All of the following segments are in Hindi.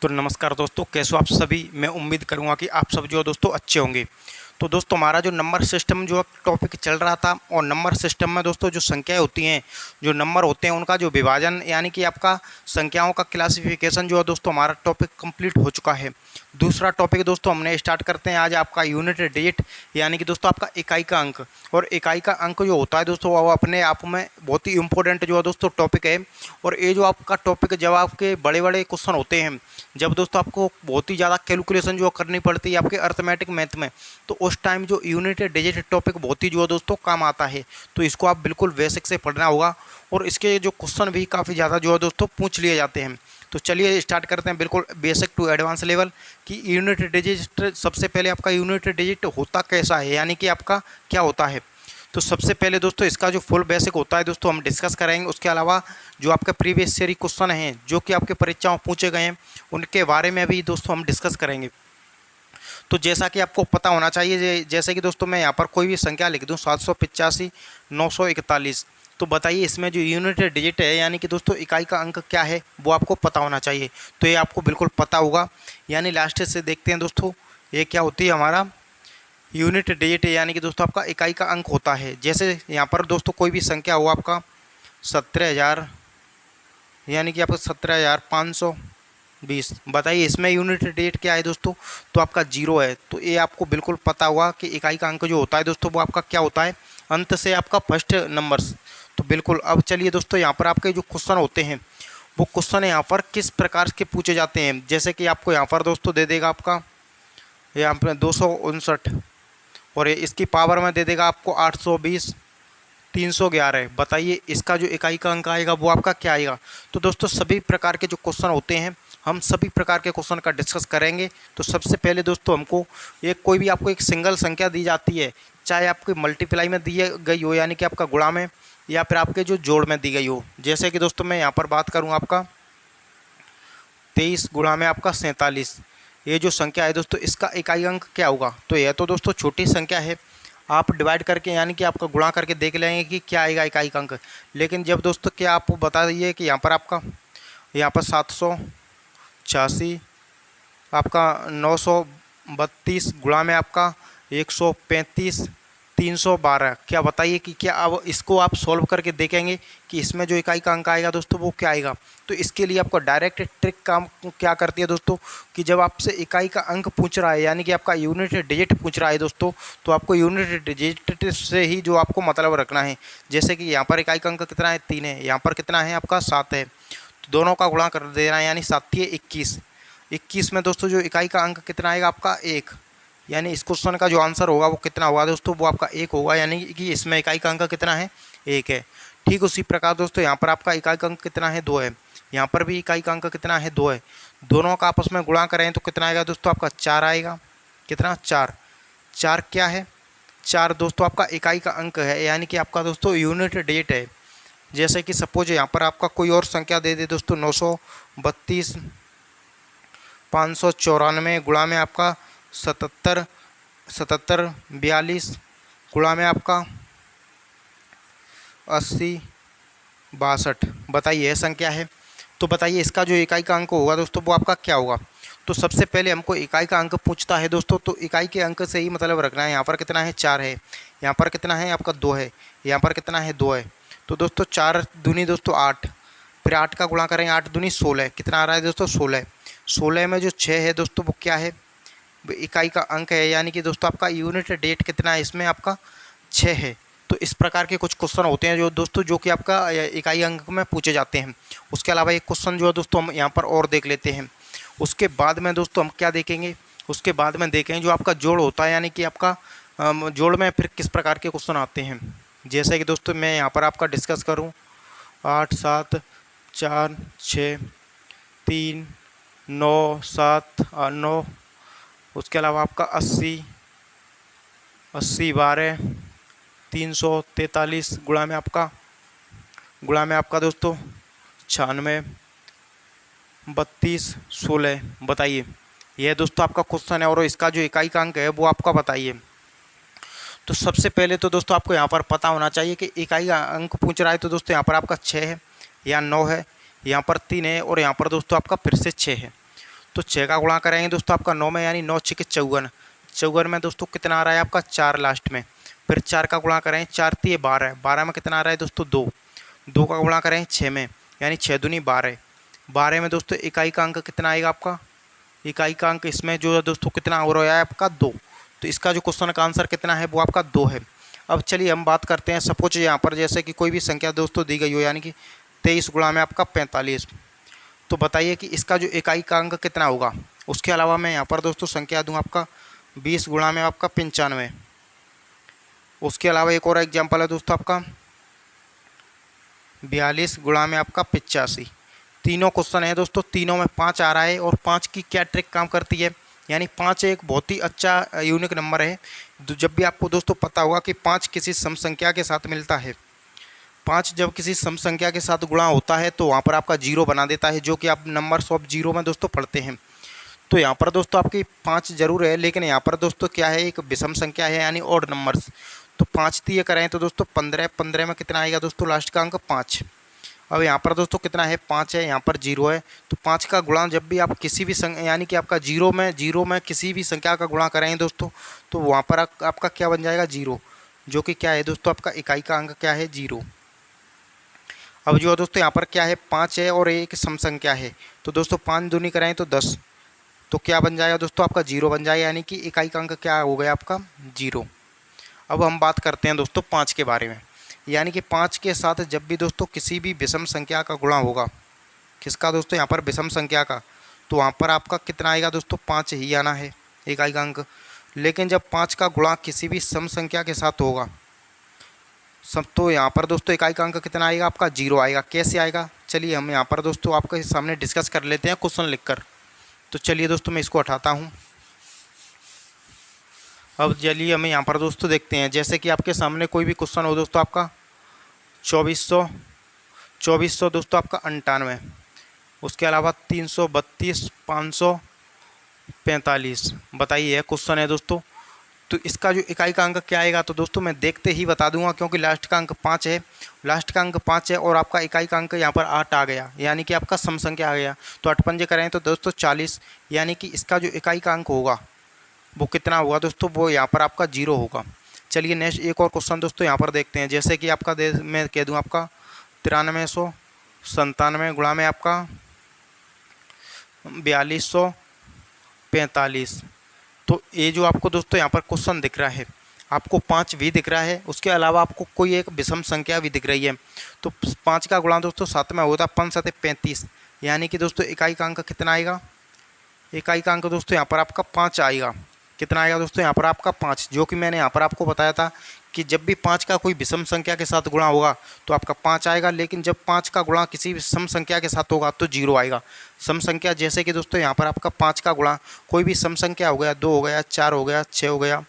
तो नमस्कार दोस्तों, कैसे हो आप सभी। मैं उम्मीद करूंगा कि आप सब जो दोस्तों अच्छे होंगे। तो दोस्तों हमारा जो नंबर सिस्टम जो टॉपिक चल रहा था, और नंबर सिस्टम में दोस्तों जो संख्याएं होती हैं, जो नंबर होते हैं, उनका जो विभाजन यानी कि आपका संख्याओं का क्लासिफिकेशन जो है दोस्तों, हमारा टॉपिक कंप्लीट हो चुका है। दूसरा टॉपिक दोस्तों हमने स्टार्ट करते हैं आज आपका यूनिट डिजिट, यानी कि दोस्तों आपका इकाई का अंक। और इकाई का अंक जो होता है दोस्तों, वो अपने आप में बहुत ही इंपॉर्टेंट जो है दोस्तों टॉपिक है। और ये जो आपका टॉपिक जब आपके बड़े बड़े क्वेश्चन होते हैं, जब दोस्तों आपको बहुत ही ज़्यादा कैलकुलेशन जो करनी पड़ती है आपके अर्थमेटिक मैथ में, तो उस टाइम जो यूनिट डिजिट टॉपिक बहुत ही जो है दोस्तों काम आता है। तो इसको आप बिल्कुल बेसिक से पढ़ना होगा, और इसके जो क्वेश्चन भी काफ़ी ज़्यादा जो है दोस्तों पूछ लिए जाते हैं। तो चलिए स्टार्ट करते हैं बिल्कुल बेसिक टू एडवांस लेवल कि यूनिट डिजिट। सबसे पहले आपका यूनिट डिजिट होता कैसा है, यानी कि आपका क्या होता है। तो सबसे पहले दोस्तों इसका जो फुल बेसिक होता है दोस्तों हम डिस्कस करेंगे। उसके अलावा जो आपके प्रीवियस ईयर क्वेश्चन हैं जो कि आपके परीक्षाओं पूछे गए हैं, उनके बारे में भी दोस्तों हम डिस्कस करेंगे। तो जैसा कि आपको पता होना चाहिए, जैसे कि दोस्तों मैं यहाँ पर कोई भी संख्या लिख दूँ 785 941, तो बताइए इसमें जो यूनिट डिजिट है यानी कि दोस्तों इकाई का अंक क्या है, वो आपको पता होना चाहिए। तो ये आपको बिल्कुल पता होगा। यानी लास्ट से देखते हैं दोस्तों, ये क्या होती है हमारा यूनिट डिजिट, यानी कि दोस्तों आपका इकाई का अंक होता है। जैसे यहाँ पर दोस्तों कोई भी संख्या हो आपका 17,000, यानी कि आपका 17,520, बताइए इसमें यूनिट डिजिट क्या है दोस्तों, तो आपका जीरो है। तो ये आपको बिल्कुल पता होगा कि इकाई का अंक जो होता है दोस्तों, वो आपका क्या होता है, अंत से आपका फर्स्ट नंबर्स। तो बिल्कुल अब चलिए दोस्तों, यहाँ पर आपके जो क्वेश्चन होते हैं, वो क्वेश्चन यहाँ पर किस प्रकार के पूछे जाते हैं। जैसे कि आपको यहाँ पर दोस्तों दे देगा आपका यहाँ पर 259, और इसकी पावर में दे देगा आपको 820 311। बताइए इसका जो इकाई का अंक आएगा वो आपका क्या आएगा। तो दोस्तों सभी प्रकार के जो क्वेश्चन होते हैं, हम सभी प्रकार के क्वेश्चन का डिस्कस करेंगे। तो सबसे पहले दोस्तों हमको कोई भी आपको एक सिंगल संख्या दी जाती है, चाहे आपकी मल्टीप्लाई में दी गई हो यानी कि आपका गुणा में, या फिर आपके जो जोड़ में दी गई हो। जैसे कि दोस्तों मैं यहाँ पर बात करूँ आपका 23 गुणा में आपका 47, ये जो संख्या है दोस्तों, इसका इकाई अंक क्या होगा। तो यह तो दोस्तों छोटी संख्या है, आप डिवाइड करके यानी कि आपका गुणा करके देख लेंगे कि क्या आएगा इकाई का अंक। लेकिन जब दोस्तों क्या आपको बता दीजिए कि यहाँ पर आपका 786, आपका 932 गुणा में आपका 135 312, क्या बताइए कि क्या अब इसको आप सॉल्व करके देखेंगे कि इसमें जो इकाई का अंक आएगा दोस्तों वो क्या आएगा। तो इसके लिए आपको डायरेक्ट ट्रिक काम क्या करती है दोस्तों, कि जब आपसे इकाई का अंक पूछ रहा है यानी कि आपका यूनिट डिजिट पूछ रहा है दोस्तों, तो आपको यूनिट डिजिट से ही जो आपको मतलब रखना है। जैसे कि यहाँ पर इकाई का अंक कितना है, 3 है, यहाँ पर कितना है आपका 7 है, तो दोनों का गुणा कर देना है, यानी 7 21। 21 में दोस्तों जो इकाई का अंक कितना आएगा आपका 1, यानी इस क्वेश्चन का जो आंसर होगा वो कितना होगा दोस्तों, वो आपका 1 होगा, यानी कि इसमें इकाई का अंक कितना है 1 है। ठीक उसी प्रकार दोस्तों यहाँ पर आपका इकाई का अंक कितना है 2 है, यहाँ पर भी इकाई का अंक कितना है 2 है। दोनों का आपस में गुणा करें तो कितना आएगा दोस्तों, आपका 4 आएगा। कितना 4, 4 क्या है, 4 दोस्तों आपका इकाई का अंक है, यानी कि आपका दोस्तों यूनिट डिजिट है। जैसे कि सपोज यहाँ पर आपका कोई और संख्या दे दे दोस्तों 932 594 गुणा में आपका 77 42 गुणा में आपका 80 62, बताइए यह संख्या है। तो बताइए इसका जो इकाई का अंक होगा दोस्तों वो आपका क्या होगा। तो सबसे पहले हमको इकाई का अंक पूछता है दोस्तों, तो इकाई के अंक से ही मतलब रखना है। यहाँ पर कितना है 4 है, यहाँ पर कितना है आपका 2 है, यहाँ पर कितना है 2 है। तो दोस्तों 4 दूनी दोस्तों 8, फिर 8 का गुणा करेंगे, 8 दूनी 16, कितना आ रहा है दोस्तों 16। 16 में जो 6 है दोस्तों वो क्या है, इकाई का अंक है, यानी कि दोस्तों आपका यूनिट डेट कितना है, इसमें आपका 6 है। तो इस प्रकार के कुछ क्वेश्चन होते हैं जो दोस्तों जो कि आपका इकाई अंक में पूछे जाते हैं। उसके अलावा एक क्वेश्चन जो है दोस्तों हम यहाँ पर और देख लेते हैं। उसके बाद में दोस्तों हम क्या देखेंगे, उसके बाद में देखेंगे जो आपका जोड़ होता है, यानी कि आपका जोड़ में फिर किस प्रकार के क्वेश्चन आते हैं। जैसे कि दोस्तों मैं यहाँ पर आपका डिस्कस करूँ 8 7 4 6 3 9 7 9, उसके अलावा आपका 80 12 343 गुणा में आपका दोस्तों 96 32 16, बताइए यह दोस्तों आपका क्वेश्चन है, और इसका जो इकाई का अंक है वो आपका बताइए। तो सबसे पहले तो दोस्तों आपको यहाँ पर पता होना चाहिए कि इकाई का अंक पूछ रहा है, तो दोस्तों यहाँ पर आपका 6 है या 9 है, यहाँ पर 3 है, और यहाँ पर दोस्तों आपका फिर से 6 है। तो 6 का गुणा करेंगे दोस्तों आपका 9 में, यानी 9 6 54। 54 में दोस्तों कितना आ रहा है आपका 4 लास्ट में। फिर 4 का गुणा करें, 4 3 12। 12 में कितना आ रहा है दोस्तों 2। 2 का गुणा करें 6 में, यानी 6 दूनी 12। 12 में दोस्तों इकाई का अंक कितना आएगा आपका, इकाई का अंक इसमें जो है दोस्तों कितना हो रहा है आपका 2। तो इसका जो क्वेश्चन का आंसर कितना है वो आपका 2 है। अब चलिए हम बात करते हैं, सपोज यहाँ पर जैसे कि कोई भी संख्या दोस्तों दी गई हो, यानी कि 23 गुणा में आपका 45। तो बताइए कि इसका जो इकाई का अंक कितना होगा। उसके अलावा मैं यहाँ पर दोस्तों संख्या दूँ आपका 20 गुणा में आपका 95। उसके अलावा एक और एग्जाम्पल है दोस्तों आपका 42 गुणा में आपका 85। तीनों क्वेश्चन है दोस्तों, तीनों में 5 आ रहा है। और 5 की क्या ट्रिक काम करती है, यानी 5 एक बहुत ही अच्छा यूनिक नंबर है। जब भी आपको दोस्तों पता होगा कि 5 किसी सम संख्या के साथ मिलता है, 5 जब किसी सम संख्या के साथ गुणा होता है तो वहाँ पर आपका 0 बना देता है, जो कि आप नंबर्स ऑफ 0 में दोस्तों पढ़ते हैं। तो यहाँ पर दोस्तों आपकी 5 जरूर है, लेकिन यहाँ पर दोस्तों क्या है, एक विषम संख्या है यानी ऑड नंबर्स। तो 5 दिए करें तो दोस्तों 15। 15 में कितना आएगा दोस्तों लास्ट का अंक 5। अब यहाँ पर दोस्तों कितना है 5 है, यहाँ पर 0 है। तो 5 का गुणा जब भी आप किसी भी यानी कि आपका 0 में किसी भी संख्या का गुणा करें दोस्तों, तो वहाँ पर आपका क्या बन जाएगा 0, जो कि क्या है दोस्तों आपका इकाई का अंक क्या है 0। अब जो दोस्तों यहाँ पर क्या है 5 है और एक सम संख्या है, तो दोस्तों 5 दूनी कराएं तो 10। तो क्या बन जाएगा दोस्तों आपका 0 बन जाएगा, यानी कि इकाई का अंक क्या हो गया आपका 0। अब हम बात करते हैं दोस्तों 5 के बारे में, यानी कि 5 के साथ जब भी दोस्तों किसी भी विषम संख्या का गुणा होगा, किसका दोस्तों यहाँ पर विषम संख्या का, तो वहाँ पर आपका कितना आएगा दोस्तों 5 ही आना है इकाई का अंक। लेकिन जब 5 का गुणा किसी भी सम संख्या के साथ होगा सब, तो यहाँ पर दोस्तों इकाई का अंक कितना आएगा आपका 0 आएगा। कैसे आएगा, चलिए हम यहाँ पर दोस्तों आपके सामने डिस्कस कर लेते हैं क्वेश्चन लिखकर। तो चलिए दोस्तों मैं इसको हटाता हूँ। अब चलिए हमें यहाँ पर दोस्तों देखते हैं, जैसे कि आपके सामने कोई भी क्वेश्चन हो दोस्तों आपका 2400 दोस्तों आपका 98। उसके अलावा 332 545। बताइए क्वेश्चन है दोस्तों, तो इसका जो इकाई का अंक क्या आएगा। तो दोस्तों मैं देखते ही बता दूंगा, क्योंकि लास्ट का अंक 5 है, लास्ट का अंक 5 है और आपका इकाई का अंक यहाँ पर 8 आ गया, यानी कि आपका सम संख्या आ गया। तो 8 पंजे करें तो दोस्तों 40, यानी कि इसका जो इकाई का अंक होगा वो कितना होगा दोस्तों, वो यहाँ पर आपका 0 होगा। चलिए नेक्स्ट एक और क्वेश्चन दोस्तों यहाँ पर देखते हैं, जैसे कि आपका मैं कह दूँ आपका 9397 गुणा में आपका 4245। तो ये जो आपको दोस्तों यहाँ पर क्वेश्चन दिख रहा है, आपको 5 भी दिख रहा है, उसके अलावा आपको कोई एक विषम संख्या भी दिख रही है। तो 5 का गुणा दोस्तों 7 में होता है 5 7 35, यानी कि दोस्तों इकाई का अंक कितना आएगा, इकाई का अंक दोस्तों यहाँ पर आपका 5 आएगा। कितना आएगा दोस्तों यहाँ पर आपका 5, जो कि मैंने यहाँ पर आपको बताया था कि जब भी 5 का कोई विषम संख्या के साथ गुणा होगा तो आपका 5 आएगा, लेकिन जब 5 का गुणा किसी भी सम संख्या के साथ होगा तो 0 आएगा। सम संख्या जैसे कि दोस्तों यहाँ पर आपका 5 का गुणा कोई भी सम संख्या हो गया, 2 हो गया, 4 हो गया, 6 हो गया,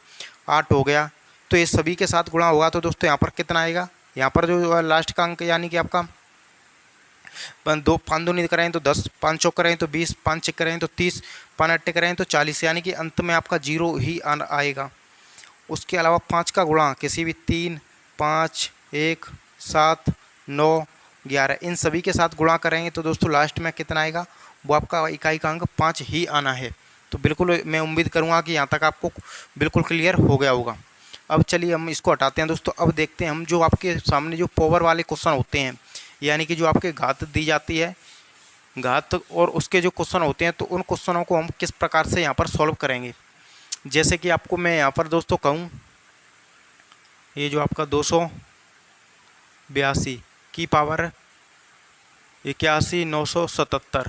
8 हो गया, तो ये सभी के साथ गुणा होगा तो दोस्तों यहाँ पर कितना आएगा, यहाँ पर जो लास्ट का अंक यानी कि आपका 2 5 दूनी करें तो 10, 5 चौक करें तो 20, 5 छः करें तो 30, 5 अट्ठे करें तो 40, यानी कि अंत में आपका 0 ही आएगा। उसके अलावा 5 का गुणा किसी भी 3 5 1 7 9 11 इन सभी के साथ गुणा करेंगे तो दोस्तों लास्ट में कितना आएगा, वो आपका इकाई का अंक 5 ही आना है। तो बिल्कुल मैं उम्मीद करूँगा कि यहाँ तक आपको बिल्कुल क्लियर हो गया होगा। अब चलिए हम इसको हटाते हैं दोस्तों। अब देखते हैं हम जो आपके सामने जो पावर वाले क्वेश्चन होते हैं, यानी कि जो आपके घात दी जाती है, घात और उसके जो क्वेश्चन होते हैं, तो उन क्वेश्चनों को हम किस प्रकार से यहाँ पर सॉल्व करेंगे। जैसे कि आपको मैं यहाँ पर दोस्तों कहूँ, ये जो आपका 282 की पावर 81 977,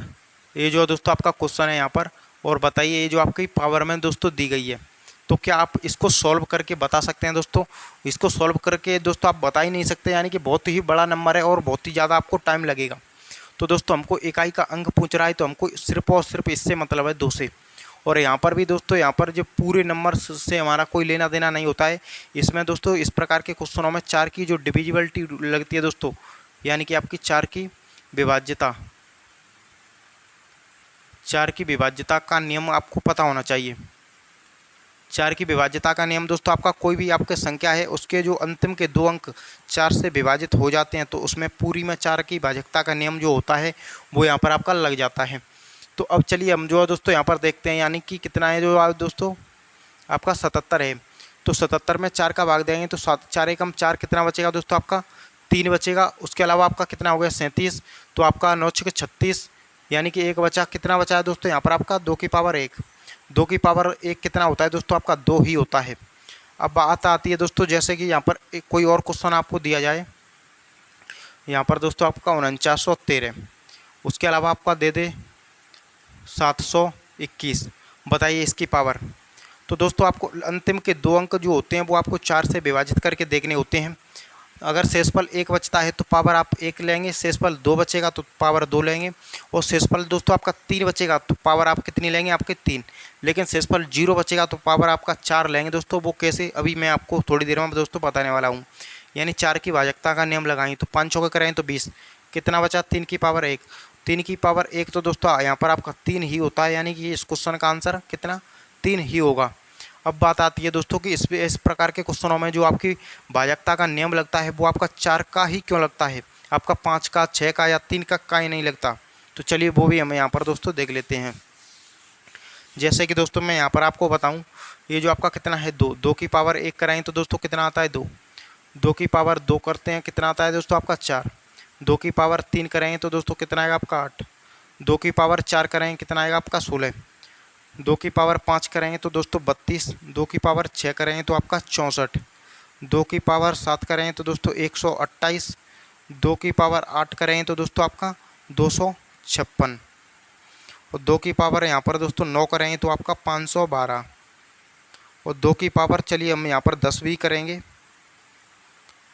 ये जो दोस्तों आपका क्वेश्चन है यहाँ पर। और बताइए ये जो आपकी पावर में दोस्तों दी गई है, तो क्या आप इसको सॉल्व करके बता सकते हैं दोस्तों। इसको सॉल्व करके दोस्तों आप बता ही नहीं सकते, यानी कि बहुत ही बड़ा नंबर है और बहुत ही ज़्यादा आपको टाइम लगेगा। तो दोस्तों हमको इकाई का अंक पूछ रहा है, तो हमको सिर्फ और सिर्फ इससे मतलब है 2 से। और यहाँ पर भी दोस्तों यहाँ पर जो पूरे नंबर से हमारा कोई लेना देना नहीं होता है। इसमें दोस्तों इस प्रकार के क्वेश्चनों में 4 की जो डिविजिबिलिटी लगती है दोस्तों, यानी कि आपकी 4 की विभाज्यता, 4 की विभाज्यता का नियम आपको पता होना चाहिए। 4 की विभाज्यता का नियम दोस्तों आपका कोई भी आपके संख्या है, उसके जो अंतिम के 2 अंक 4 से विभाजित हो जाते हैं, तो उसमें पूरी में 4 की भाजकता का नियम जो होता है वो यहाँ पर आपका लग जाता है। तो अब चलिए हम जो है दोस्तों यहाँ पर देखते हैं, यानी कि कितना है जो दोस्तों आपका 77 है। तो 77 में 4 का भाग देंगे तो 4 एकम 4 कितना बचेगा दोस्तों आपका 3 बचेगा। उसके अलावा आपका कितना हो गया 37, तो आपका 9 छः 36, यानी कि एक बचा, कितना बचा है दोस्तों यहाँ पर आपका 2 की पावर 1। 2 की पावर 1 कितना होता है दोस्तों आपका 2 ही होता है। अब बात आती है दोस्तों, जैसे कि यहाँ पर कोई और क्वेश्चन आपको दिया जाए, यहाँ पर दोस्तों आपका 4913, उसके अलावा आपका दे दे 721, बताइए इसकी पावर। तो दोस्तों आपको अंतिम के 2 अंक जो होते हैं वो आपको 4 से विभाजित करके देखने होते हैं। अगर शेषफल 1 बचता है तो पावर आप 1 लेंगे, शेषफल 2 बचेगा तो पावर 2 लेंगे, और शेषफल दोस्तों आपका 3 बचेगा तो पावर आप कितनी लेंगे आपके 3। लेकिन शेषफल 0 बचेगा तो पावर आपका 4 लेंगे दोस्तों। वो कैसे, अभी मैं आपको थोड़ी देर में दोस्तों बताने वाला हूँ। यानी 4 की भाजकता का नियम लगाएं तो 5 चौके करें तो 20, कितना बचा 3 की पावर 1। 3 की पावर 1 तो दोस्तों यहाँ पर आपका 3 ही होता है, यानी कि इस क्वेश्चन का आंसर कितना 3 ही होगा। अब बात आती है दोस्तों कि इस प्रकार के क्वेश्चनों में जो आपकी भाजकता का नियम लगता है वो आपका 4 का ही क्यों लगता है, आपका 5 का 6 का या 3 का ही नहीं लगता। तो चलिए वो भी हम यहाँ पर दोस्तों देख लेते हैं। जैसे कि दोस्तों मैं यहाँ पर आपको बताऊँ, ये जो आपका कितना है 2, 2 की पावर 1 कराएं तो दोस्तों कितना आता है 2, 2 की पावर 2 करते हैं कितना आता है दोस्तों आपका 4, 2 की पावर 3 करें तो दोस्तों कितना आएगा आपका 8, 2 की पावर 4 करें कितना आएगा आपका 16, 2 की पावर 5 करेंगे तो दोस्तों 32, 2 की पावर 6 करेंगे तो आपका 64, 2 की पावर 7 करेंगे तो दोस्तों 128, 2 की पावर 8 करेंगे तो दोस्तों आपका 256, और 2 की पावर यहाँ पर दोस्तों 9 करेंगे तो आपका 512, और 2 की पावर चलिए हम यहाँ पर 10 भी करेंगे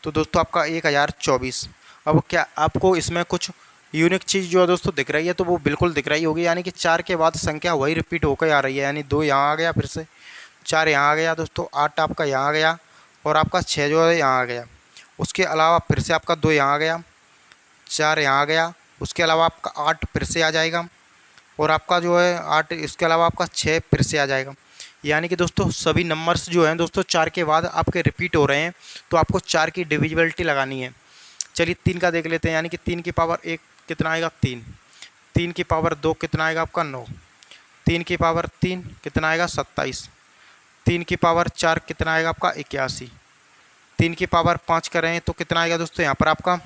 तो दोस्तों आपका 1024। अब क्या आपको इसमें कुछ यूनिक चीज़ जो है दोस्तों दिख रही है, तो वो बिल्कुल दिख रही होगी, यानी कि 4 के बाद संख्या वही रिपीट होकर आ रही है। यानी 2 यहाँ आ गया, फिर से 4 यहाँ आ गया दोस्तों, 8 आपका यहाँ आ गया, और आपका 6 जो है यहाँ आ गया। उसके अलावा फिर से आपका 2 यहाँ आ गया, 4 यहाँ आ गया, उसके अलावा आपका 8 फिर से आ जाएगा, और आपका जो है 8, इसके अलावा आपका 6 फिर से आ जाएगा। यानी कि दोस्तों सभी नंबर्स जो हैं दोस्तों 4 के बाद आपके रिपीट हो रहे हैं, तो आपको 4 की डिविजिबिलिटी लगानी है। चलिए 3 का देख लेते हैं, यानी कि 3 की पावर 1 कितना आएगा 3, 3 की पावर 2 कितना आएगा आपका 9, 3 की पावर 3 कितना आएगा 27, 3 की पावर 4 कितना आएगा आपका 81, 3 की पावर 5 करें तो कितना आएगा दोस्तों यहाँ पर आपका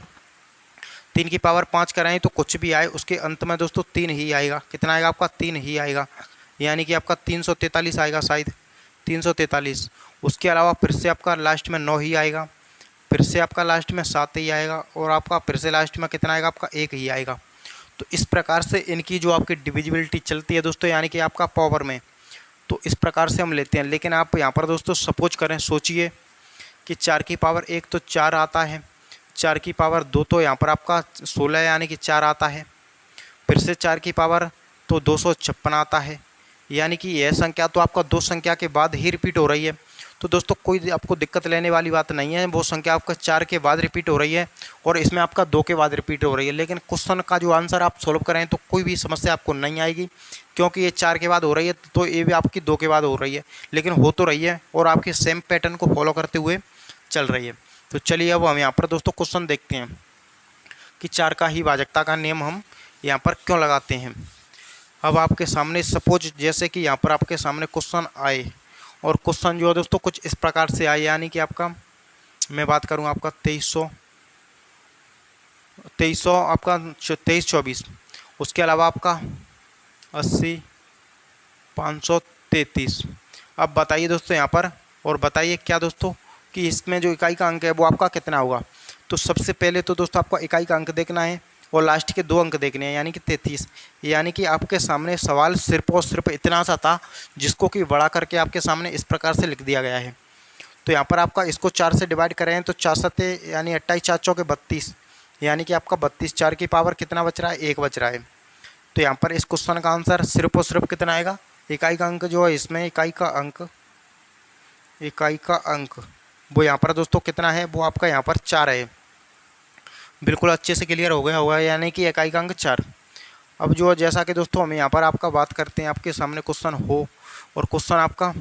3 की पावर 5 कराएं तो कुछ भी आए उसके अंत में दोस्तों 3 ही आएगा, कितना आएगा आपका 3 ही आएगा, यानी कि आपका 343 आएगा शायद 343। उसके अलावा फिर से आपका लास्ट में 9 ही आएगा, फिर से आपका लास्ट में 7 ही आएगा, और आपका फिर से लास्ट में कितना आएगा आपका 1 ही आएगा। तो इस प्रकार से इनकी जो आपकी डिविजिबिलिटी चलती है दोस्तों, यानी कि आपका पावर में, तो इस प्रकार से हम लेते हैं। लेकिन आप यहाँ पर दोस्तों सपोज करें, सोचिए कि 4 की पावर 1 तो 4 आता है, 4 की पावर 2 तो यहाँ पर आपका 16 यानी कि 4 आता है, फिर से 4 की पावर तो 256 आता है, यानी कि यह संख्या तो आपका 2 संख्या के बाद ही रिपीट हो रही है। तो दोस्तों कोई आपको दिक्कत लेने वाली बात नहीं है, वो संख्या आपका 4 के बाद रिपीट हो रही है और इसमें आपका 2 के बाद रिपीट हो रही है। लेकिन क्वेश्चन का जो आंसर आप सोल्व करें तो कोई भी समस्या आपको नहीं आएगी, क्योंकि ये 4 के बाद हो रही है तो ये भी आपकी 2 के बाद हो रही है, लेकिन हो तो रही है और आपके सेम पैटर्न को फॉलो करते हुए चल रही है। तो चलिए अब हम यहाँ पर दोस्तों क्वेश्चन देखते हैं कि 4 का ही भाजकता का नियम हम यहाँ पर क्यों लगाते हैं। अब आपके सामने सपोज जैसे कि यहाँ पर आपके सामने क्वेश्चन आए, और क्वेश्चन जो है दोस्तों कुछ इस प्रकार से आए, यानी कि आपका मैं बात करूँ आपका 2300 आपका 2324, उसके अलावा आपका 80 533। अब बताइए दोस्तों यहाँ पर, और बताइए क्या दोस्तों कि इसमें जो इकाई का अंक है वो आपका कितना होगा। तो सबसे पहले तो दोस्तों आपका इकाई का अंक देखना है और लास्ट के 2 अंक देखने हैं, यानी कि 33। यानी कि आपके सामने सवाल सिर्फ और सिर्फ इतना सा था जिसको कि बड़ा करके आपके सामने इस प्रकार से लिख दिया गया है। तो यहाँ पर आपका इसको 4 से डिवाइड करें तो 4 सत्ते यानी 28, 4 चौके 32, यानी कि आपका 32, 4 की पावर कितना बच रहा है 1 बच रहा है। तो यहाँ पर इस क्वेश्चन का आंसर सिर्फ और सिर्फ कितना आएगा, इकाई का अंक जो है इसमें इकाई का अंक वो यहाँ पर दोस्तों कितना है, वो आपका यहाँ पर 4 है। बिल्कुल अच्छे से क्लियर हो गया होगा, यानी कि इकाई का अंक 4। अब जो जैसा कि दोस्तों हम यहाँ पर आपका बात करते हैं, आपके सामने क्वेश्चन हो और क्वेश्चन आपका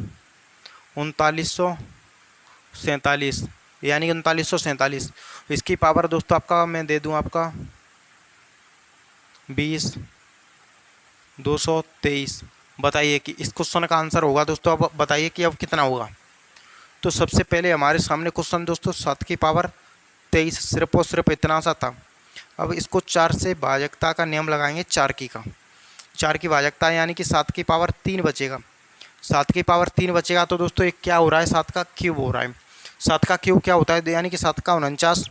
3947, यानी कि 3947, इसकी पावर दोस्तों आपका मैं दे दूँ आपका 20 223। बताइए कि इस क्वेश्चन का आंसर होगा दोस्तों। अब बताइए कि अब कितना होगा। तो सबसे पहले हमारे सामने क्वेश्चन दोस्तों 7 की पावर 23 सिर्फ और सिर्फ इतना सा था। अब इसको 4 से भाजकता का नियम लगाएंगे, 4 की का, 4 की भाजकता यानी कि 7 की पावर 3 बचेगा। 7 की पावर 3 बचेगा तो दोस्तों एक क्या हो रहा है, 7 का क्यूब हो रहा है। 7 का क्यूब क्या होता है, यानी कि 7 का 49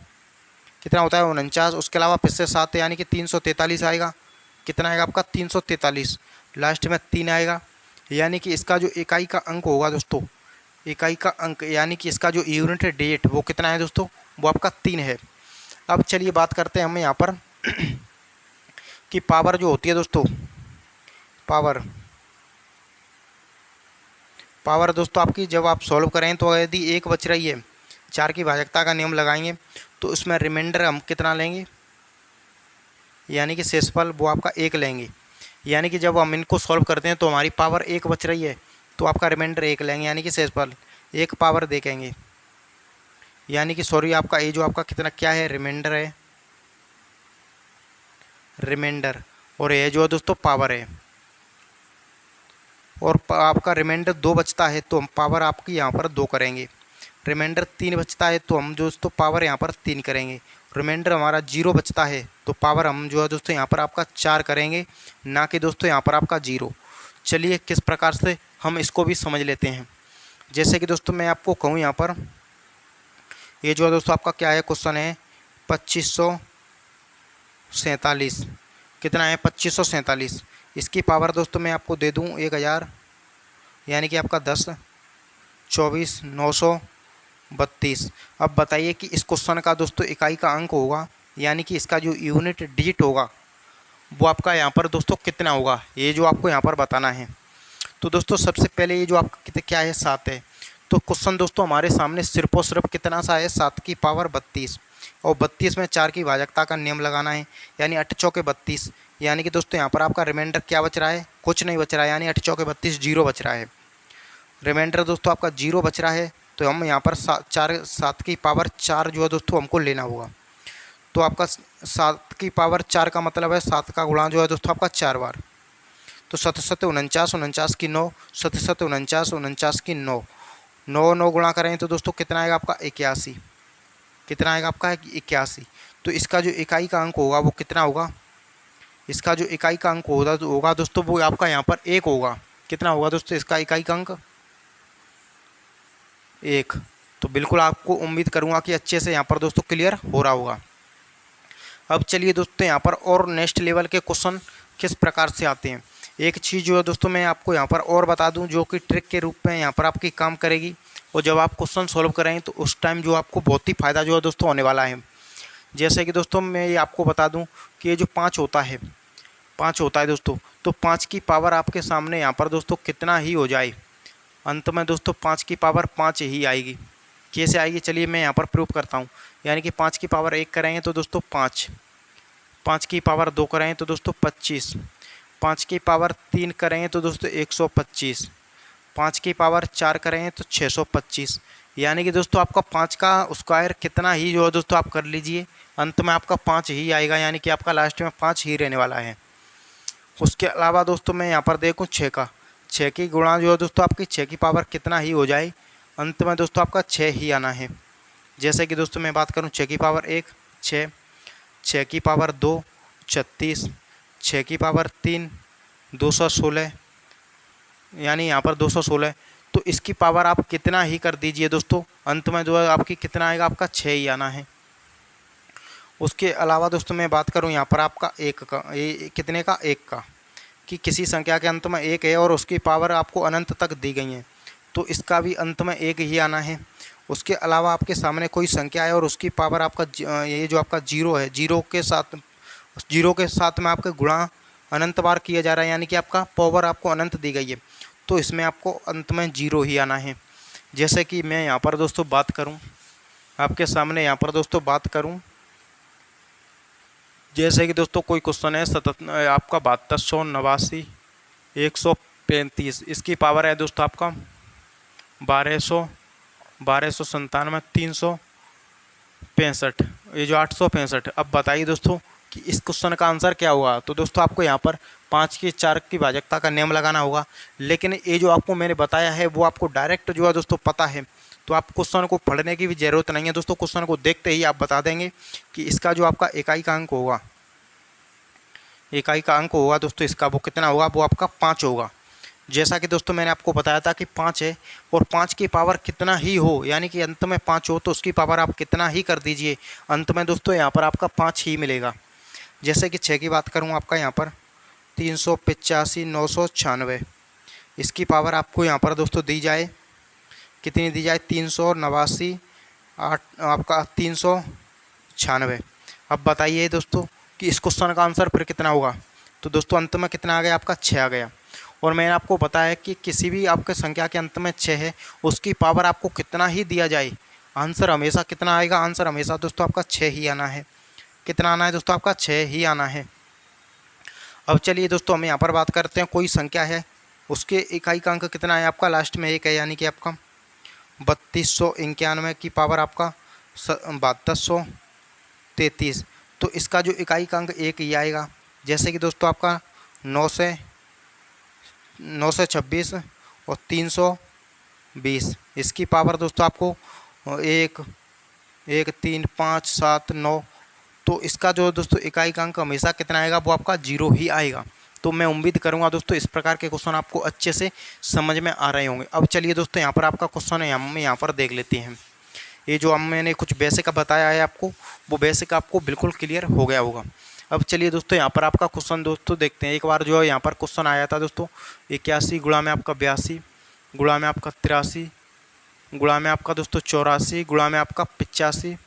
कितना होता है, 49। उसके अलावा फिर से 7 यानी कि 343 आएगा। कितना आएगा आपका, 343। लास्ट में 3 आएगा, यानी कि इसका जो इकाई का अंक होगा दोस्तों, इकाई का अंक यानी कि इसका जो यूनिट डेट वो कितना है दोस्तों, वो आपका 3 है। अब चलिए बात करते हैं हम यहाँ पर कि पावर जो होती है दोस्तों, पावर दोस्तों आपकी जब आप सॉल्व करें तो यदि एक बच रही है, 4 की भाजकता का नियम लगाएंगे तो उसमें रिमाइंडर हम कितना लेंगे, यानी कि शेषफल वो आपका 1 लेंगे। यानी कि जब हम इनको सॉल्व करते हैं तो हमारी पावर 1 बच रही है तो आपका रिमाइंडर 1 लेंगे, यानी कि शेषफल 1 पावर देखेंगे। यानी कि सॉरी आपका ये जो आपका कितना क्या है, रिमाइंडर है, रिमाइंडर, और ये जो है दोस्तों पावर है। और आपका रिमाइंडर 2 बचता है तो हम पावर आपकी यहाँ पर 2 करेंगे। रिमाइंडर 3 बचता है तो हम दोस्तों पावर यहाँ पर 3 करेंगे। रिमाइंडर हमारा 0 बचता है तो पावर हम जो है दोस्तों यहाँ पर आपका 4 करेंगे, ना कि दोस्तों यहाँ पर आपका 0। चलिए किस प्रकार से हम इसको भी समझ लेते हैं। जैसे कि दोस्तों मैं आपको कहूँ यहाँ पर, ये जो है दोस्तों आपका क्या है, क्वेश्चन है 2547। कितना है, 2547। इसकी पावर दोस्तों मैं आपको दे दूं 1000, यानी कि आपका 10, 24, 932। अब बताइए कि इस क्वेश्चन का दोस्तों इकाई का अंक होगा, यानी कि इसका जो यूनिट डिजिट होगा वो आपका यहाँ पर दोस्तों कितना होगा, ये जो आपको यहाँ पर बताना है। तो दोस्तों सबसे पहले ये जो आपका कितने क्या है, 7 है। तो क्वेश्चन दोस्तों हमारे सामने सिर्फ और सिर्फ कितना सा है, 7 की पावर 32, और 32 में 4 की भाजकता का नियम लगाना है, यानी 8 चौके 32। यानी कि दोस्तों यहाँ पर आपका रिमाइंडर क्या बच रहा है, कुछ नहीं बच रहा है, यानी 8 चौके 32, 0 बच रहा है। रिमाइंडर दोस्तों आपका 0 बच रहा है तो हम यहाँ पर 7 की पावर 4 जो है दोस्तों हमको लेना होगा। तो आपका 7 की पावर 4 का मतलब है 7 का गुणा जो है दोस्तों आपका 4 बार। तो 7 7 49, 49 की 9, 7 7 49, 49 की 9, 9 9 गुणा करें तो दोस्तों कितना आएगा आपका 81। कितना आएगा आपका 81। तो इसका जो इकाई का अंक होगा वो कितना होगा, इसका जो इकाई का अंक होगा दोस्तों वो आपका यहाँ पर 1 होगा। कितना होगा दोस्तों इसका इकाई का अंक, 1। तो बिल्कुल आपको उम्मीद करूँगा कि अच्छे से यहाँ पर दोस्तों क्लियर हो रहा होगा। अब चलिए दोस्तों यहाँ पर और नेक्स्ट लेवल के क्वेश्चन किस प्रकार से आते हैं। एक चीज़ जो है दोस्तों मैं आपको यहाँ पर और बता दूँ, जो कि ट्रिक के रूप में यहाँ पर आपकी काम करेगी, और जब आप क्वेश्चन सॉल्व करेंगे तो उस टाइम जो आपको बहुत ही फ़ायदा जो है दोस्तों होने वाला है। जैसे कि दोस्तों मैं ये आपको बता दूँ कि ये जो 5 होता है, 5 होता है दोस्तों, तो 5 की पावर आपके सामने यहाँ पर दोस्तों कितना ही हो जाए, अंत में दोस्तों 5 की पावर 5 ही आएगी। कैसे आएगी, चलिए मैं यहाँ पर प्रूफ करता हूँ। यानी कि 5 की पावर 1 करेंगे तो दोस्तों 5, 5 की पावर 2 करेंगे तो दोस्तों 25, 5 की पावर 3 करेंगे तो दोस्तों 125, 5 की पावर 4 करेंगे तो 625। यानी कि दोस्तों आपका 5 का स्क्वायर कितना ही जो है दोस्तों आप कर लीजिए, अंत में आपका 5 ही आएगा, यानी कि आपका लास्ट में 5 ही रहने वाला है। उसके अलावा दोस्तों मैं यहाँ पर देखूँ 6 का, 6 की गुणा जो है दोस्तों आपकी 6 की पावर कितना ही हो जाए, अंत में दोस्तों आपका 6 ही आना है। जैसे कि दोस्तों मैं बात करूँ 6 की पावर 1 6, 6 की पावर 2 36, 6 की पावर 3 216, यानी यहाँ पर 216। तो इसकी पावर आप कितना ही कर दीजिए दोस्तों, अंत में जो है आपकी कितना आएगा, आपका 6 ही आना है। उसके अलावा दोस्तों मैं बात करूँ यहाँ पर आपका 1 का, ये कितने का, 1 का, कि किसी संख्या के अंत में 1 है और उसकी पावर आपको अनंत तक दी गई है, तो इसका भी अंत में 1 ही आना है। उसके अलावा आपके सामने कोई संख्या है और उसकी पावर आपका ये जो आपका 0 है, 0 के साथ में आपका गुणा अनंत बार किया जा रहा है, यानी कि आपका पावर आपको अनंत दी गई है, तो इसमें आपको अंत में 0 ही आना है। जैसे कि मैं यहाँ पर दोस्तों बात करूँ, आपके सामने यहाँ पर दोस्तों बात करूँ, जैसे कि दोस्तों कोई क्वेश्चन है आपका 7289 135, इसकी पावर है दोस्तों आपका 1200 1297 365, ये जो 865। अब बताइए दोस्तों कि इस क्वेश्चन का आंसर क्या होगा। तो दोस्तों आपको यहाँ पर 5 की 4 की भाजकता का नियम लगाना होगा, लेकिन ये जो आपको मैंने बताया है वो आपको डायरेक्ट जो है दोस्तों पता है, तो आप क्वेश्चन को पढ़ने की भी ज़रूरत नहीं है दोस्तों। क्वेश्चन को देखते ही आप बता देंगे कि इसका जो आपका इकाई का अंक होगा, इकाई का अंक होगा दोस्तों इसका वो कितना होगा, वो आपका 5 होगा। जैसा कि दोस्तों मैंने आपको बताया था कि 5 है और 5 की पावर कितना ही हो, यानी कि अंत में 5 हो तो उसकी पावर आप कितना ही कर दीजिए, अंत में दोस्तों यहाँ पर आपका 5 ही मिलेगा। जैसे कि 6 की बात करूँ आपका यहाँ पर 385 996, इसकी पावर आपको यहाँ पर दोस्तों दी जाए, कितनी दी जाए, 389 8 आपका 396। अब बताइए दोस्तों कि इस क्वेश्चन का आंसर फिर कितना होगा। तो दोस्तों अंत में कितना आ गया, आपका 6 आ गया। और मैंने आपको बताया कि किसी भी आपके संख्या के अंत में 6 है, उसकी पावर आपको कितना ही दिया जाए, आंसर हमेशा कितना आएगा, आंसर हमेशा दोस्तों आपका 6 ही आना है। कितना आना है दोस्तों, आपका 6 ही आना है। अब चलिए दोस्तों हम यहाँ पर बात करते हैं, कोई संख्या है उसके इकाई का अंक कितना है, आपका लास्ट में 1 है, यानी कि आपका 3291 की पावर आपका 7233। तो इसका जो इकाई का अंक 1 ही आएगा। जैसे कि दोस्तों आपका 926 और 320, इसकी पावर दोस्तों आपको 1 1 3 5 7 9, तो इसका जो दोस्तों इकाई का अंक हमेशा कितना आएगा, वो आपका 0 ही आएगा। तो मैं उम्मीद करूंगा दोस्तों इस प्रकार के क्वेश्चन आपको अच्छे से समझ में आ रहे होंगे। अब चलिए दोस्तों यहाँ पर आपका क्वेश्चन है, हम यहाँ पर देख लेते हैं। ये जो हम मैंने कुछ बेसिक बताया है आपको, वो बेसिक आपको बिल्कुल क्लियर हो गया होगा। अब चलिए दोस्तों यहाँ पर आपका क्वेश्चन दोस्तों देखते हैं। एक बार जो है यहाँ पर क्वेश्चन आया था दोस्तों 81 गुणा में आपका 82 गुणा में आपका 83 गुणा में आपका दोस्तों 84 गुणा में आपका 85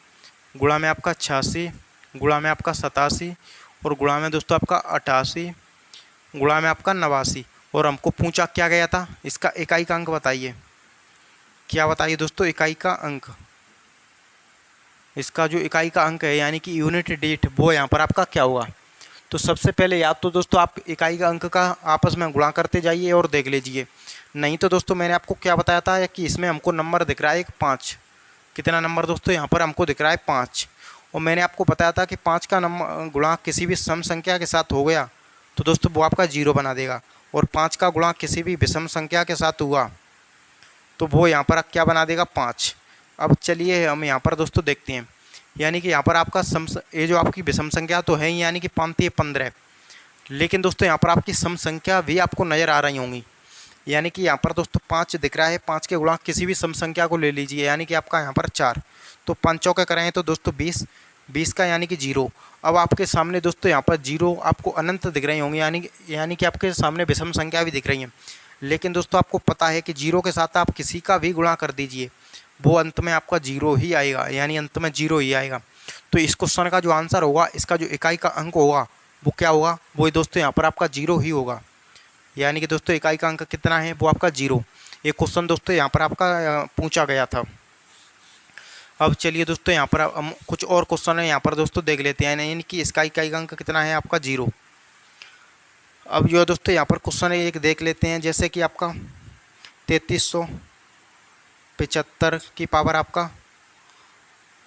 गुणा में आपका 86 गुणा में आपका 87 और गुणा में दोस्तों आपका 88 गुणा में आपका 89। और हमको पूछा क्या गया था, इसका इकाई का अंक बताइए। क्या बताइए दोस्तों, इकाई का अंक, इसका जो इकाई का अंक है यानी कि यूनिट डिजिट, वो यहाँ पर आपका क्या होगा। तो सबसे पहले या तो दोस्तों आप इकाई का अंक का आपस में गुणा करते जाइए और देख लीजिए, नहीं तो दोस्तों मैंने आपको क्या बताया था कि इसमें हमको नंबर दिख रहा है 5। कितना नंबर दोस्तों यहाँ पर हमको दिख रहा है 5, और मैंने आपको बताया था कि 5 का नंबर गुणा किसी भी सम संख्या के साथ हो गया तो दोस्तों वो आपका 0 बना देगा, और 5 का गुणा किसी भी विषम संख्या के साथ हुआ तो वो यहाँ पर क्या बना देगा, 5। अब चलिए हम यहाँ पर दोस्तों देखते हैं, यानी कि यहाँ पर आपका ये जो आपकी विषम संख्या तो है ही, यानी कि 5 15, लेकिन दोस्तों यहाँ पर आपकी सम संख्या भी आपको नज़र आ रही होंगी। यानी कि यहाँ पर दोस्तों 5 दिख रहा है, 5 के गुणा किसी भी सम संख्या को ले लीजिए, यानी कि आपका यहाँ पर 4, तो 5 चौके करें तो दोस्तों 20, 20 का यानी कि 0। अब आपके सामने दोस्तों यहाँ पर 0 आपको अनंत दिख रही होंगी, यानी कि आपके सामने विषम संख्या भी दिख रही हैं, लेकिन दोस्तों आपको पता है कि 0 के साथ आप किसी का भी गुणा कर दीजिए, वो अंत में आपका 0 ही आएगा, यानी अंत में 0 ही आएगा। तो इस क्वेश्चन का जो आंसर होगा, इसका जो इकाई का अंक होगा वो क्या होगा, वो दोस्तों यहाँ पर आपका 0 ही होगा। यानी कि दोस्तों इकाई का अंक कितना है, वो आपका 0। ये क्वेश्चन दोस्तों यहाँ पर आपका पूछा गया था। अब चलिए दोस्तों यहाँ पर हम कुछ और क्वेश्चन है यहाँ पर दोस्तों देख लेते हैं, यानी कि इसका इकाई का अंक कितना है, आपका 0। अब जो है दोस्तों यहाँ पर क्वेश्चन एक देख लेते हैं, जैसे कि आपका 3375 की पावर आपका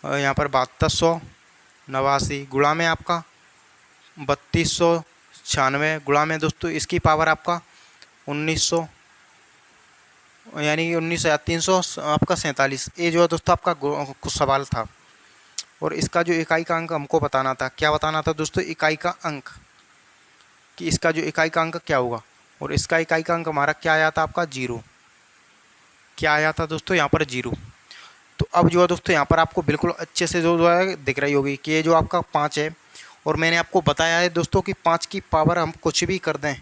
यहाँ पर 7289 गुणा में आपका 3296 गुणा में दोस्तों इसकी पावर आपका 1900, यानी कि 19,300 आपका 47। ये जो है दोस्तों आपका कुछ सवाल था, और इसका जो इकाई का अंक हमको बताना था। क्या बताना था दोस्तों, इकाई का अंक, कि इसका जो इकाई का अंक क्या होगा, और इसका इकाई का अंक हमारा क्या आया था, आपका 0। क्या आया था दोस्तों यहाँ पर 0। तो अब जो है दोस्तों यहाँ पर आपको बिल्कुल अच्छे से जो है दिख रही होगी कि ये जो आपका 5 है, और मैंने आपको बताया है दोस्तों कि 5 की पावर हम कुछ भी कर दें,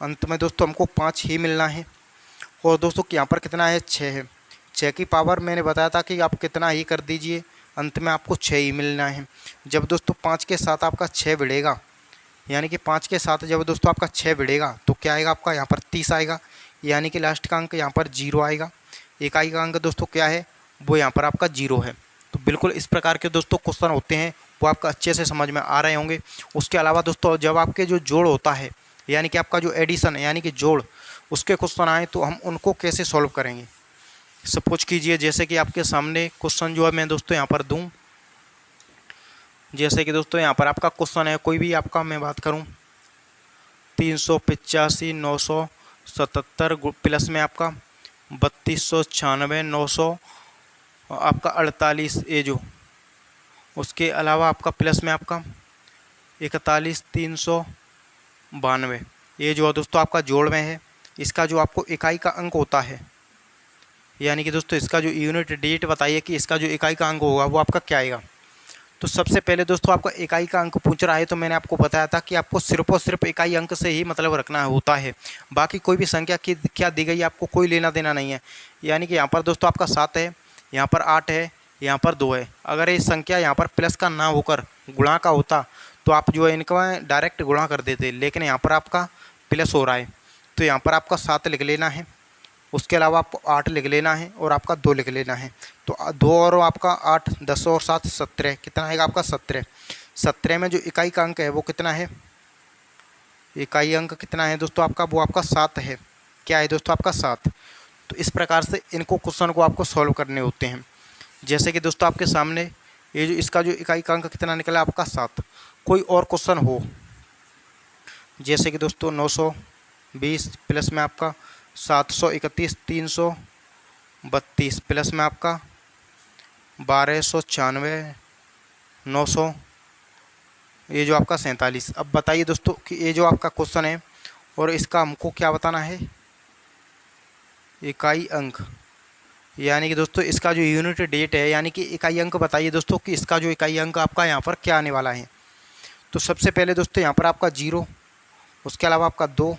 अंत में दोस्तों हमको 5 ही मिलना है। और दोस्तों यहाँ पर कितना है, 6 है। 6 की पावर मैंने बताया था कि आप कितना ही कर दीजिए, अंत में आपको 6 ही मिलना है। जब दोस्तों 5 के साथ आपका 6 भिड़ेगा, यानी कि 5 के साथ जब दोस्तों आपका 6 भिड़ेगा तो क्या आएगा, आपका यहाँ पर 30 आएगा, यानी कि लास्ट का अंक यहाँ पर 0 आएगा। इकाई का अंक दोस्तों क्या है, वो यहाँ पर आपका 0 है। तो बिल्कुल इस प्रकार के दोस्तों क्वेश्चन होते हैं, वो आपका अच्छे से समझ में आ रहे होंगे। उसके अलावा दोस्तों जब आपके जो जोड़ होता है, यानी कि आपका जो एडिशन है यानी कि जोड़, उसके क्वेश्चन आए तो हम उनको कैसे सॉल्व करेंगे। सपोज कीजिए जैसे कि आपके सामने क्वेश्चन जो है मैं दोस्तों यहाँ पर दूँ, जैसे कि दोस्तों यहाँ पर आपका क्वेश्चन है, कोई भी आपका मैं बात करूँ 385 977 प्लस में आपका 3296 900 आपका 48 ये जो, उसके अलावा आपका प्लस में आपका 41 392 ये जो है दोस्तों आपका जोड़ में है। इसका जो आपको इकाई का अंक होता है, यानी कि दोस्तों इसका जो यूनिट डेट बताइए कि इसका जो इकाई का अंक होगा वो आपका क्या आएगा। तो सबसे पहले दोस्तों आपका इकाई का अंक पूछ रहा है, तो मैंने आपको बताया था कि आपको सिर्फ और सिर्फ इकाई अंक से ही मतलब रखना होता है, बाकी कोई भी संख्या की क्या दी गई आपको कोई लेना देना नहीं है। यानी कि यहाँ पर दोस्तों आपका 7 है, यहाँ पर 8 है, यहाँ पर 2 है। अगर ये संख्या यहाँ पर प्लस का ना होकर गुणा का होता तो आप जो है इनका डायरेक्ट गुणा कर देते, लेकिन यहाँ पर आपका प्लस हो रहा है तो यहाँ पर आपका 7 लिख लेना है, उसके अलावा आपको 8 लिख लेना है और आपका 2 लिख लेना है। तो 2 और आपका 8 10 और 7 17, कितना आएगा आपका 17। 17 में जो इकाई का अंक है वो कितना है, इकाई अंक कितना है दोस्तों आपका, वो आपका 7 है। क्या है दोस्तों आपका 7। तो इस प्रकार से इनको क्वेश्चन को आपको सॉल्व करने होते हैं। जैसे कि दोस्तों आपके सामने ये जो इसका जो इकाई का अंक कितना निकला आपका 7। कोई और क्वेश्चन हो, जैसे कि दोस्तों 920 प्लस में आपका 731 332 प्लस में आपका 1296 900 ये जो आपका 47। अब बताइए दोस्तों कि ये जो आपका क्वेश्चन है और इसका हमको क्या बताना है, इकाई अंक, यानी कि दोस्तों इसका जो यूनिट डेट है, यानी कि इकाई अंक बताइए दोस्तों कि इसका जो इकाई अंक आपका यहाँ पर क्या आने वाला है। तो सबसे पहले दोस्तों यहाँ पर आपका 0, उसके अलावा आपका 2,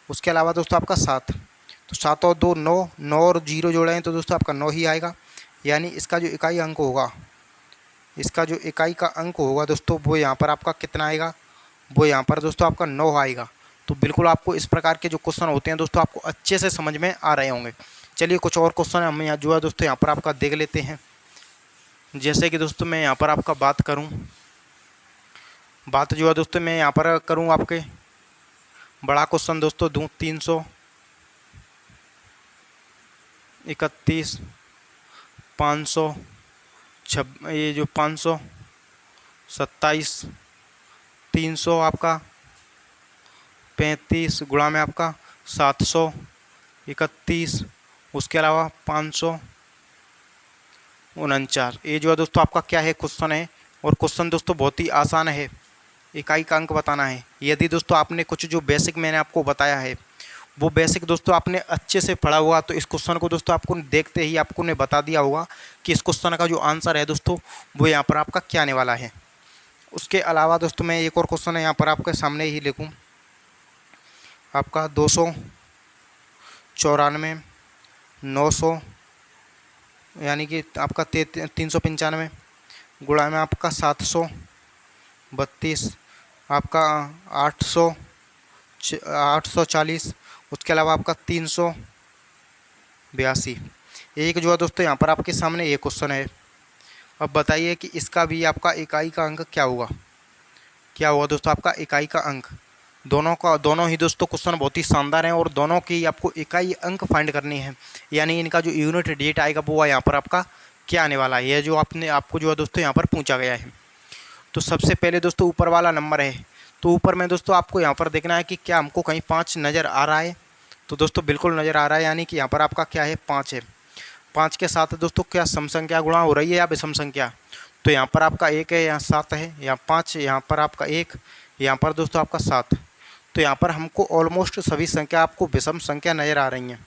उसके अलावा दोस्तों आपका 7। तो 7 और 2 9, 9 और 0 जोड़े हैं तो दोस्तों आपका 9 ही आएगा। यानी इसका जो इकाई अंक होगा, इसका जो इकाई का अंक होगा दोस्तों वो यहाँ पर आपका कितना आएगा, वो यहाँ पर दोस्तों आपका 9 आएगा। तो बिल्कुल आपको इस प्रकार के जो क्वेश्चन होते हैं दोस्तों आपको अच्छे से समझ में आ रहे होंगे। चलिए कुछ और क्वेश्चन हम यहाँ जो है दोस्तों यहाँ पर आपका देख लेते हैं। जैसे कि दोस्तों मैं यहाँ पर आपका बात करूँ, बात जो है दोस्तों मैं यहाँ पर करूँ आपके बड़ा क्वेश्चन दोस्तों दूँ 331 500 ये जो 527 300 आपका 35 गुणा में आपका 731, उसके अलावा 549 ये जो है दोस्तों आपका क्या है क्वेश्चन है। और क्वेश्चन दोस्तों बहुत ही आसान है, इकाई का अंक बताना है। यदि दोस्तों आपने कुछ जो बेसिक मैंने आपको बताया है वो बेसिक दोस्तों आपने अच्छे से पढ़ा हुआ तो इस क्वेश्चन को दोस्तों आपको देखते ही आपको ने बता दिया होगा कि इस क्वेश्चन का जो आंसर है दोस्तों वो यहाँ पर आपका क्या आने वाला है। उसके अलावा दोस्तों मैं एक और क्वेश्चन है यहाँ पर आपके सामने ही लिखूँ, आपका 294 900 यानी कि आपका 395 गुणा में आपका 732 आपका 840, उसके अलावा आपका 382। एक जो है दोस्तों यहाँ पर आपके सामने ये क्वेश्चन है। अब बताइए कि इसका भी आपका इकाई का अंक क्या होगा, क्या होगा दोस्तों आपका इकाई का अंक। दोनों ही दोस्तों क्वेश्चन बहुत ही शानदार हैं और दोनों की आपको इकाई अंक फाइंड करनी है, यानी इनका जो यूनिट डेट आएगा वो यहाँ पर आपका क्या आने वाला है, ये जो आपको जो है दोस्तों यहाँ पर पूछा गया है। तो सबसे पहले दोस्तों ऊपर वाला नंबर है, तो ऊपर में दोस्तों आपको यहाँ पर देखना है कि क्या हमको कहीं 5 नज़र आ रहा है। तो दोस्तों बिल्कुल नज़र आ रहा है, यानी कि यहाँ पर आपका क्या है 5 है। 5 के साथ दोस्तों क्या सम संख्या गुणा हो रही है या विषम संख्या। तो यहाँ पर आपका 1 है, यहाँ 7 है, यहाँ 5, यहाँ पर आपका 1, यहाँ पर दोस्तों आपका 7। तो यहाँ पर हमको ऑलमोस्ट सभी संख्या आपको विषम संख्या नज़र आ रही हैं।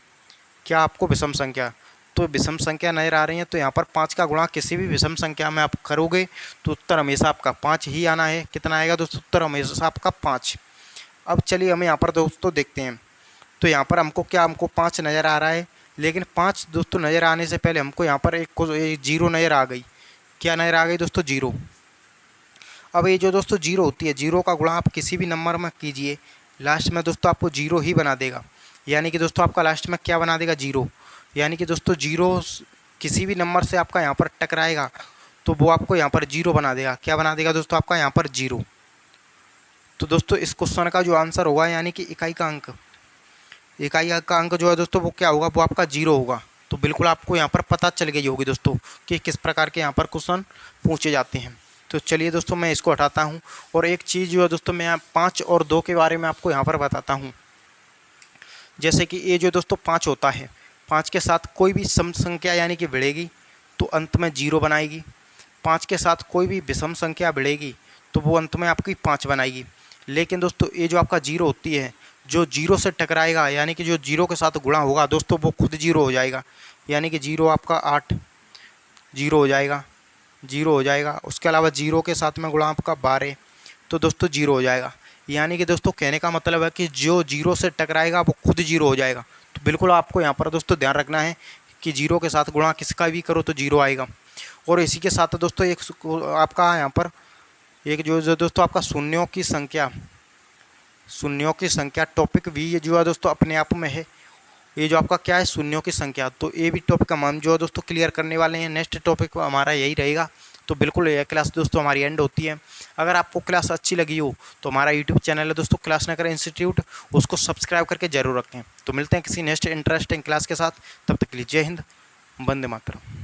क्या आपको विषम संख्या, तो विषम संख्या नज़र आ रही हैं। तो यहाँ पर 5 का गुणा किसी भी विषम संख्या में आप करोगे तो उत्तर हमेशा आपका 5 ही आना है। कितना आएगा दोस्तों, उत्तर हमेशा आपका 5। अब चलिए हम यहाँ पर दोस्तों देखते हैं। तो यहाँ पर हमको 5 नज़र आ रहा है, लेकिन 5 दोस्तों नज़र आने से पहले हमको यहाँ पर एक 0 नज़र आ गई। क्या नज़र आ गई दोस्तों, 0। अब ये जो दोस्तों 0 होती है, 0 का गुणा आप किसी भी नंबर में कीजिए, लास्ट में दोस्तों आपको 0 ही बना देगा। यानी कि दोस्तों आपका लास्ट में क्या बना देगा, 0। यानी कि दोस्तों 0 किसी भी नंबर से आपका यहाँ पर टकराएगा तो वो आपको यहाँ पर 0 बना देगा। क्या बना देगा दोस्तों आपका यहाँ पर 0। तो दोस्तों इस क्वेश्चन का जो आंसर होगा, यानी कि इकाई का अंक जो है दोस्तों वो क्या होगा, वो आपका 0 होगा। तो बिल्कुल आपको यहाँ पर पता चल गई होगी दोस्तों कि किस प्रकार के यहाँ पर क्वेश्चन पूछे जाते हैं। तो चलिए दोस्तों मैं इसको हटाता हूँ। और एक चीज़ जो है दोस्तों मैं 5 और 2 के बारे में आपको यहाँ पर बताता हूँ। जैसे कि ये जो दोस्तों 5 होता है, 5 के साथ कोई भी सम संख्या यानी कि भिड़ेगी तो अंत में 0 बनाएगी। 5 के साथ कोई भी विषम संख्या भिड़ेगी तो वो अंत में आपकी 5 बनाएगी। लेकिन दोस्तों ये जो आपका 0 होती है, जो 0 से टकराएगा यानी कि जो 0 के साथ गुणा होगा दोस्तों वो खुद 0 हो जाएगा। यानी कि 0 आपका 8 0 हो जाएगा, 0 हो जाएगा। उसके अलावा 0 के साथ में गुणा आपका 12 तो दोस्तों 0 हो जाएगा। यानी कि दोस्तों कहने का मतलब है कि जो 0 से टकराएगा वो खुद 0 हो जाएगा। तो बिल्कुल आपको यहाँ पर दोस्तों ध्यान रखना है कि 0 के साथ गुणा किसका भी करो तो 0 आएगा। और इसी के साथ दोस्तों एक आपका यहाँ पर एक जो दोस्तों आपका शून्यों की संख्या टॉपिक भी ये जो है दोस्तों अपने आप में है। ये जो आपका क्या है शून्यों की संख्या, तो ये भी टॉपिक हम जो है दोस्तों क्लियर करने वाले हैं। नेक्स्ट टॉपिक हमारा यही रहेगा। तो बिल्कुल यह क्लास दोस्तों हमारी एंड होती है। अगर आपको क्लास अच्छी लगी हो तो हमारा यूट्यूब चैनल है दोस्तों क्लास नगर इंस्टीट्यूट, उसको सब्सक्राइब करके जरूर रखें। तो मिलते हैं किसी नेक्स्ट इंटरेस्टिंग क्लास के साथ, तब तक के लिए जय हिंद, वंदे मातरम।